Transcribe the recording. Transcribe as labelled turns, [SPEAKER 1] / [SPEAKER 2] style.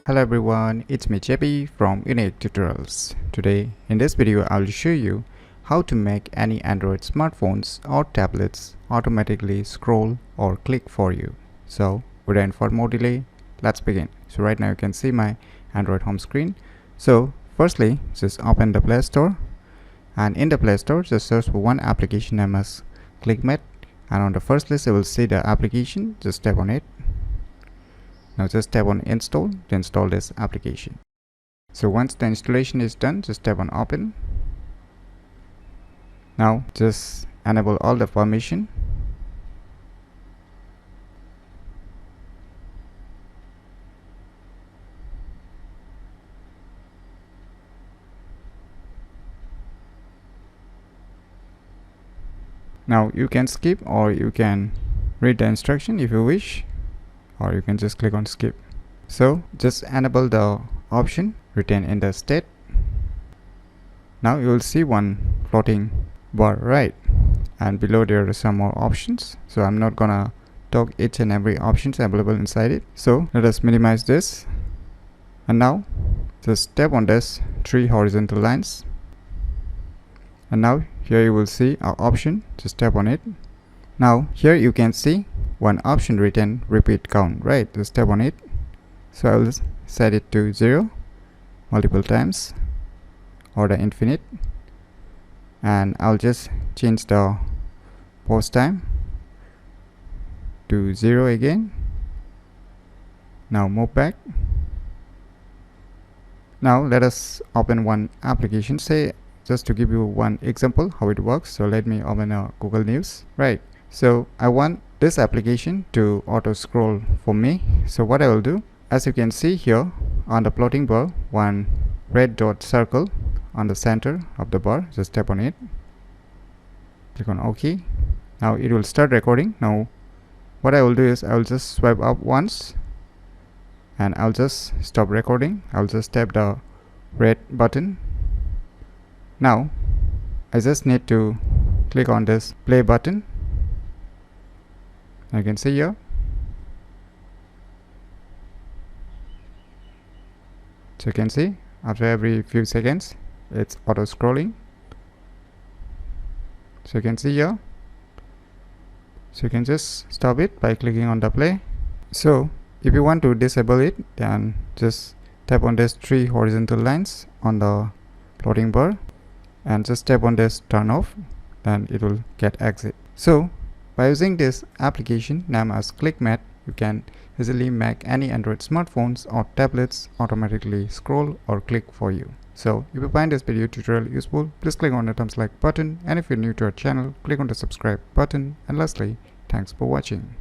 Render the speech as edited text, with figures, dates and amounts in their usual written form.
[SPEAKER 1] Hello everyone, it's me JP from UniqueTutorials. Today in this video I will show you how to make any Android smartphones or tablets automatically scroll or click for you. So without further more delay, let's begin. So right now you can see my Android home screen. So firstly, just open the Play Store, and in the Play Store just search for one application named as ClickMate, and on the first list you will see the application. Just tap on it. Now just tap on install to install this application. So once the installation is done, just tap on open. Now just enable all the permission. Now you can skip or you can read the instruction if you wish, or you can just click on skip. So just enable the option written in the state. Now you will see one floating bar, right? And below there are some more options. So I'm not gonna talk each and every options available inside it. So let us minimize this. And now just tap on this three horizontal lines. And now here you will see our option. Just tap on it. Now here you can see one option written repeat count, right? Just tap on it. So I will set it to 0 multiple times or the infinite, and I'll just change the pause time to 0 again. Now move back. Now let us open one application, say just to give you one example how it works. So let me open a Google News, right? So I want this application to auto scroll for me. So what I will do, as you can see here on the plotting bar, one red dot circle on the center of the bar. Just tap on it, click on OK. Now it will start recording. Now what I will do is I will just swipe up once and I'll just stop recording. I'll just tap the red button. Now I just need to click on this play button. You can see here. So you can see after every few seconds it's auto scrolling. So you can see here. So you can just stop it by clicking on the play. So if you want to disable it, then just tap on these three horizontal lines on the plotting bar and just tap on this turn off, then it will get exit. So by using this application named as ClickMate, you can easily make any Android smartphones or tablets automatically scroll or click for you. So if you find this video tutorial useful, please click on the thumbs like button, and if you're new to our channel, click on the subscribe button, and lastly, thanks for watching.